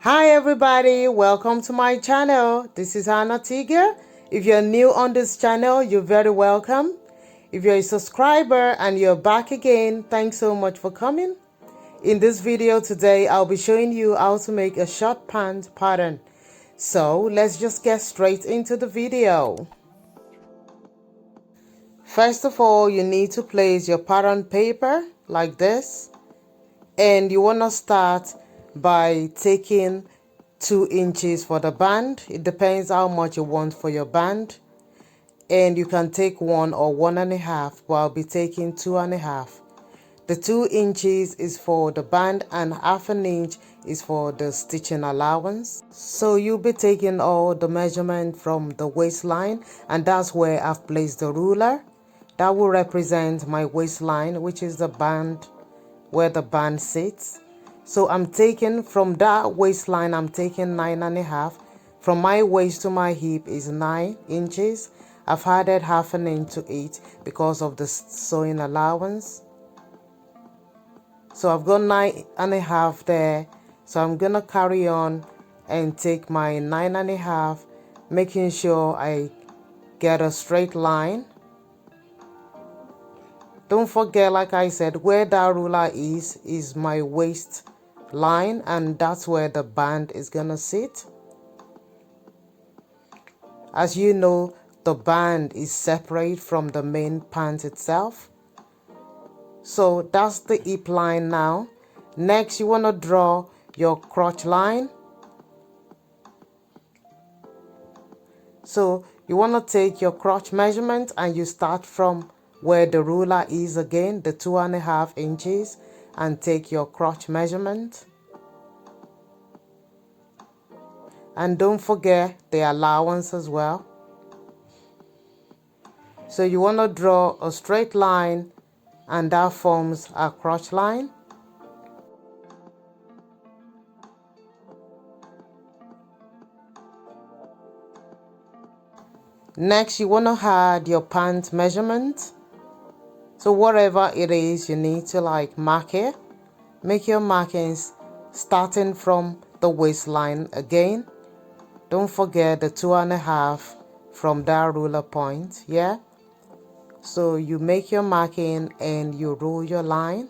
Hi everybody, welcome to my channel. This is Tega. If you're new on this channel, you're very welcome. If you're a subscriber and you're back again, thanks so much for coming. In this video today, I'll be showing you how to make a short pant pattern. So let's just get straight into the video. First of all, you need to place your pattern paper like this. And you want to start by taking 2 inches for the band. It depends how much you want for your band. And you can take 1 or 1.5, but I'll be taking 2.5. The 2 inches is for the band and 1/2 inch is for the stitching allowance. So you'll be taking all the measurement from the waistline, and that's where I've placed the ruler. That will represent my waistline, which is the band where the band sits. So I'm taking from that waistline, I'm taking 9.5. From my waist to my hip is 9 inches. I've added 1/2 inch to it because of the sewing allowance. So I've got 9.5 there. So I'm gonna carry on and take my 9.5, making sure I get a straight line. Don't forget, like I said, where that ruler is my waist line, and that's where the band is gonna sit. As you know, the band is separate from the main pant itself. So that's the hip line now. Next, you want to draw your crotch line. So you want to take your crotch measurement and you start from where the ruler is again, the 2.5 inches, and take your crotch measurement. And don't forget the allowance as well. So you want to draw a straight line, and that forms a crotch line. Next, you want to add your pant measurement. So whatever it is, you need to mark it. Make your markings starting from the waistline again. Don't forget the 2.5 from that ruler point, yeah? So you make your marking and you roll your line.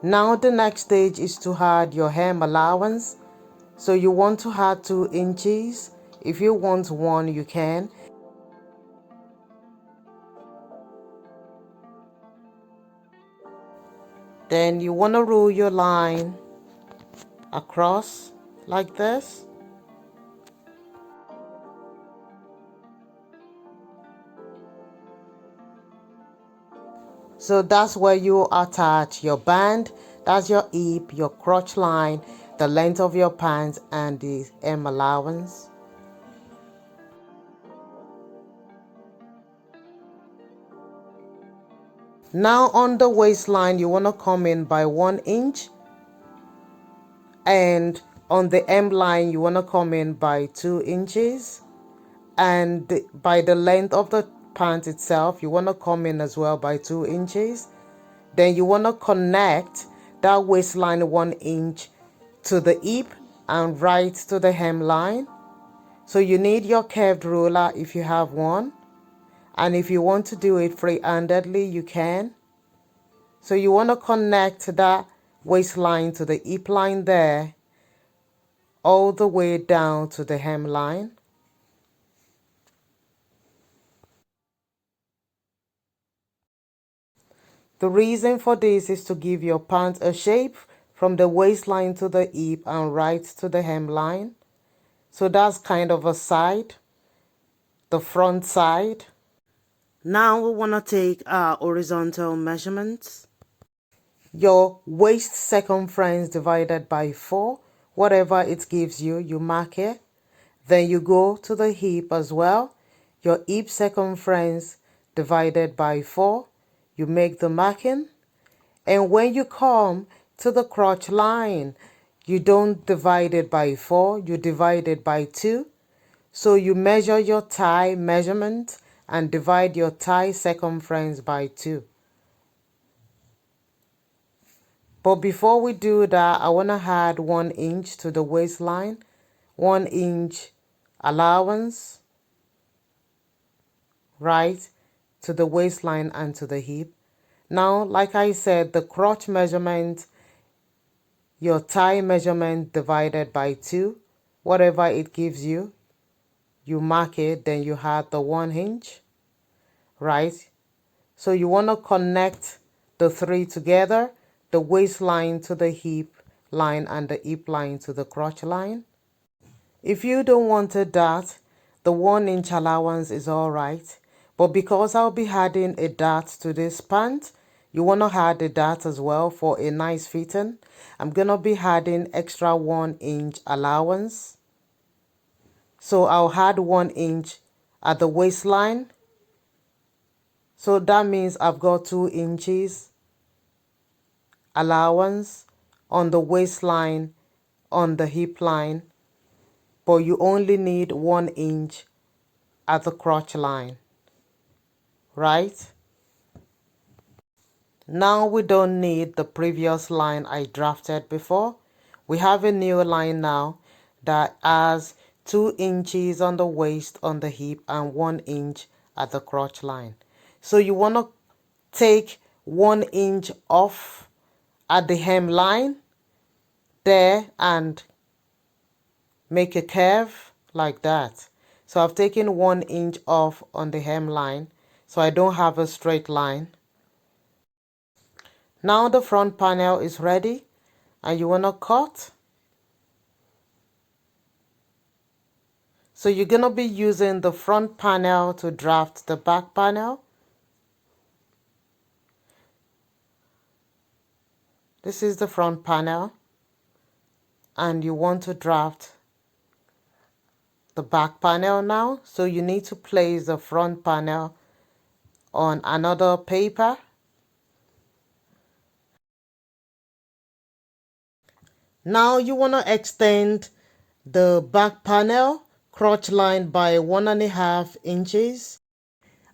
Now the next stage is to add your hem allowance. So you want to add 2 inches. If you want 1, you can. Then you want to roll your line across like this. So that's where you attach your band. That's your hip, your crotch line, the length of your pants, and the hem allowance. Now on the waistline, you want to come in by 1 inch. And on the hemline, you want to come in by 2 inches. And by the length of the pant itself, you want to come in as well by 2 inches. Then you want to connect that waistline 1 inch to the hip and right to the hemline. So you need your curved ruler if you have one. And if you want to do it free-handedly, you can. So you want to connect that waistline to the hip line there, all the way down to the hemline. The reason for this is to give your pant a shape from the waistline to the hip and right to the hemline. So that's kind of a side, the front side. Now we want to take our horizontal measurements. Your waist circumference divided by 4, whatever it gives you, you mark it. Then you go to the hip as well. Your hip circumference divided by 4, you make the marking. And when you come to the crotch line, you don't divide it by 4, you divide it by 2. So you measure your thigh measurement and divide your thigh circumference by 2. But before we do that, I want to add 1 inch to the waistline, 1 inch allowance, right, to the waistline and to the hip. Now, like I said, the crotch measurement, your thigh measurement divided by 2, whatever it gives you, you mark it, then you add the 1 inch, right? So you want to connect the 3 together, the waistline to the hip line and the hip line to the crotch line. If you don't want a dart, the 1 inch allowance is alright. But because I'll be adding a dart to this pant, you want to add a dart as well for a nice fitting. I'm going to be adding extra 1 inch allowance. So I'll add 1 inch at the waistline. So that means I've got 2 inches allowance on the waistline, on the hip line, but you only need 1 inch at the crotch line, right? Now we don't need the previous line I drafted before. We have a new line now that has 2 inches on the waist, on the hip, and 1 inch at the crotch line. So you want to take 1 inch off at the hemline there and make a curve like that. So I've taken 1 inch off on the hemline, so I don't have a straight line. Now the front panel is ready and you want to cut. So you're going to be using the front panel to draft the back panel. This is the front panel and you want to draft the back panel now. So you need to place the front panel on another paper. Now you want to extend the back panel crotch line by 1.5 inches,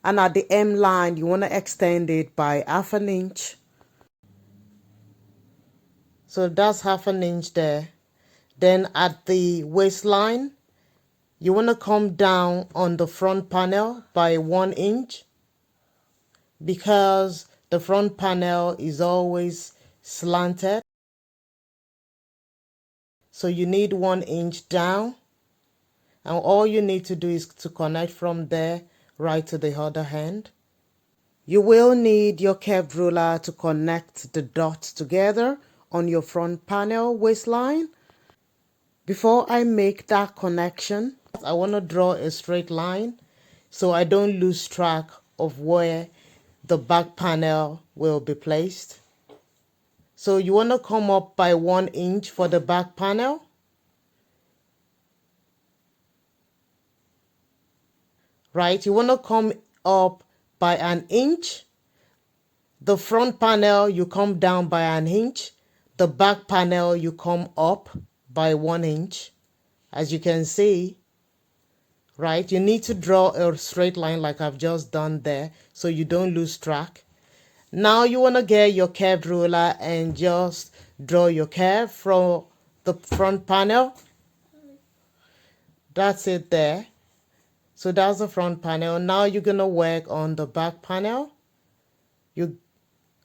and at the hem line you want to extend it by 1/2 inch. So that's 1/2 inch there. Then at the waistline you want to come down on the front panel by 1 inch because the front panel is always slanted. So you need 1 inch down, and all you need to do is to connect from there right to the other end. You will need your curved ruler to connect the dots together on your front panel waistline. Before I make that connection, I want to draw a straight line so I don't lose track of where the back panel will be placed. So you want to come up by 1 inch for the back panel. Right, you want to come up by 1 inch. The front panel, you come down by 1 inch. The back panel, you come up by 1 inch. As you can see, right, you need to draw a straight line like I've just done there so you don't lose track. Now you want to get your curved ruler and just draw your curve from the front panel. That's it there. So that's the front panel. Now you're going to work on the back panel. You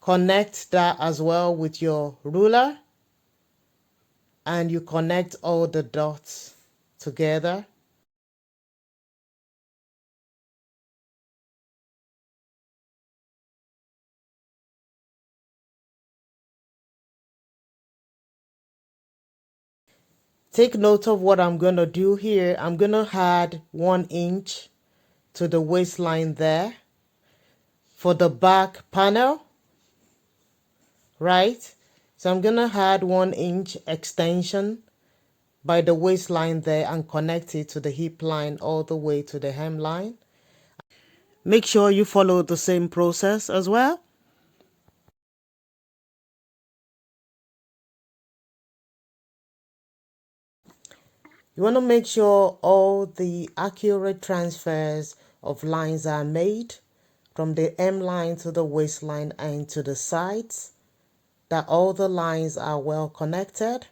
connect that as well with your ruler and you connect all the dots together. Take note of what I'm going to do here. I'm going to add 1 inch to the waistline there for the back panel, right? So I'm going to add 1 inch extension by the waistline there and connect it to the hip line all the way to the hemline. Make sure you follow the same process as well. You want to make sure all the accurate transfers of lines are made from the hemline to the waistline and to the sides, that all the lines are well connected.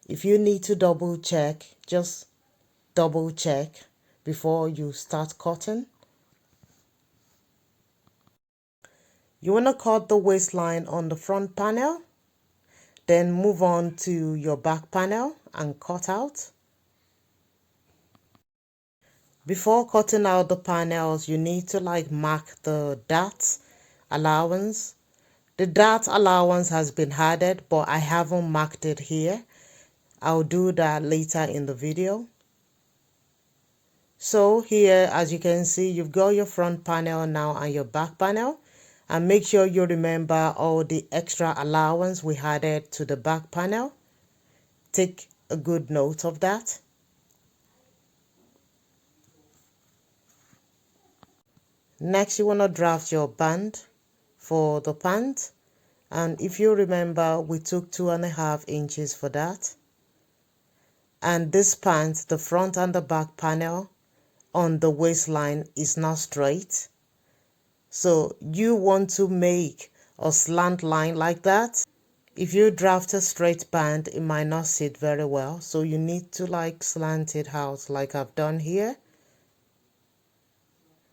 If you need to double check, just double check before you start cutting. You want to cut the waistline on the front panel, then move on to your back panel and cut out. Before cutting out the panels, you need to mark the dart allowance. The dart allowance has been added, but I haven't marked it here. I'll do that later in the video. So here, as you can see, you've got your front panel now and your back panel. And make sure you remember all the extra allowance we added to the back panel. Take a good note of that. Next, you want to draft your band for the pant. And if you remember, we took 2.5 inches for that. And this pant, the front and the back panel on the waistline is not straight. So you want to make a slant line like that. If you draft a straight band, it might not sit very well. So you need to slant it out like I've done here.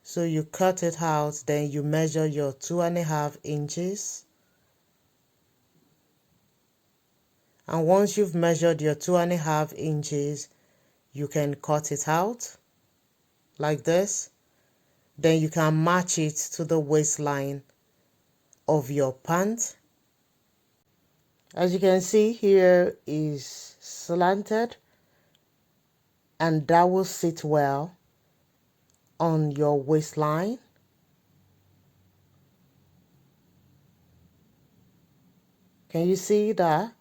So you cut it out, then you measure your 2.5 inches. And once you've measured your 2.5 inches, you can cut it out like this. Then you can match it to the waistline of your pant. As you can see, here is slanted, and that will sit well on your waistline. Can you see that?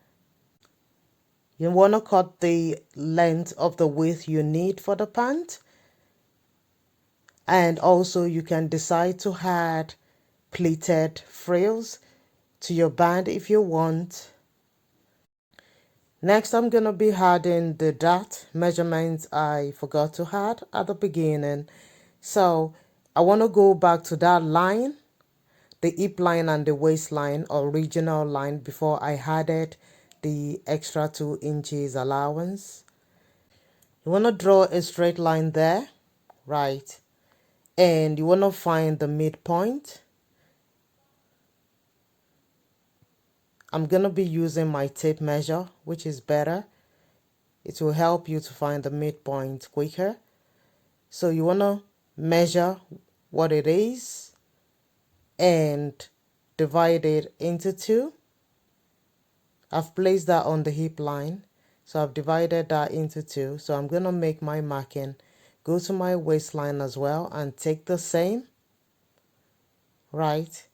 You want to cut the length of the width you need for the pant. And also you can decide to add pleated frills to your band if you want. Next, I'm going to be adding the dart measurements I forgot to add at the beginning. So I want to go back to that line, the hip line and the waistline, original line, before I added the extra 2 inches allowance. You want to draw a straight line there, right? And you want to find the midpoint. I'm going to be using my tape measure, which is better. It will help you to find the midpoint quicker. So you want to measure what it is and divide it into 2. I've placed that on the hip line. So I've divided that into 2. So I'm going to make my marking. Go to my waistline as well and take the same, right,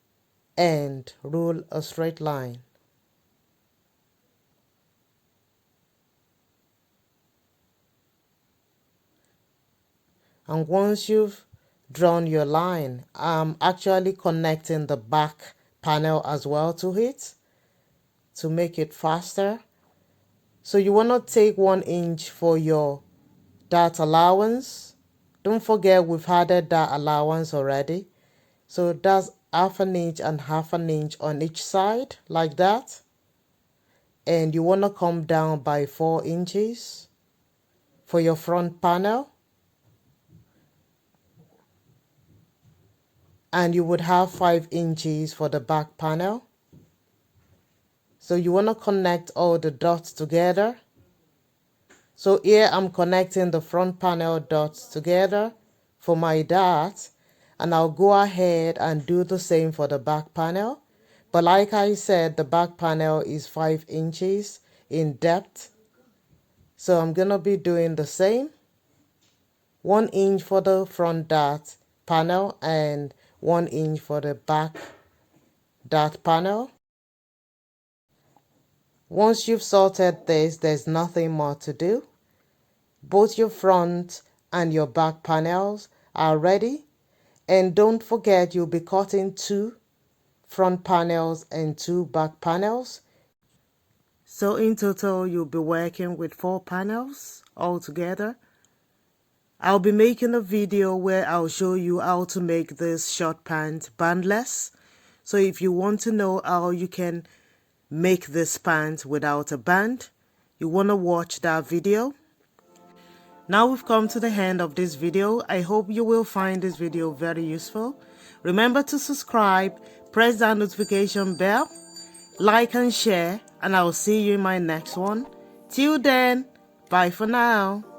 and rule a straight line. And once you've drawn your line, I'm actually connecting the back panel as well to it to make it faster. So you want to take 1 inch for your dart allowance. Don't forget we've added that allowance already. So that's 1/2 inch and 1/2 inch on each side like that. And you want to come down by 4 inches for your front panel. And you would have 5 inches for the back panel. So you want to connect all the dots together. So here I'm connecting the front panel dots together for my dart, and I'll go ahead and do the same for the back panel. But like I said, the back panel is 5 inches in depth. So I'm going to be doing the same. 1 inch for the front dart panel and 1 inch for the back dart panel. Once you've sorted this, there's nothing more to do. Both your front and your back panels are ready. And don't forget, you'll be cutting 2 front panels and 2 back panels. So in total, you'll be working with 4 panels altogether. I'll be making a video where I'll show you how to make this short pant bandless. So if you want to know how you can make this pant without a band, you want to watch that video. Now we've come to the end of this video. I hope you will find this video very useful. Remember to subscribe, press that notification bell, like and share, and I will see you in my next one. Till then, bye for now.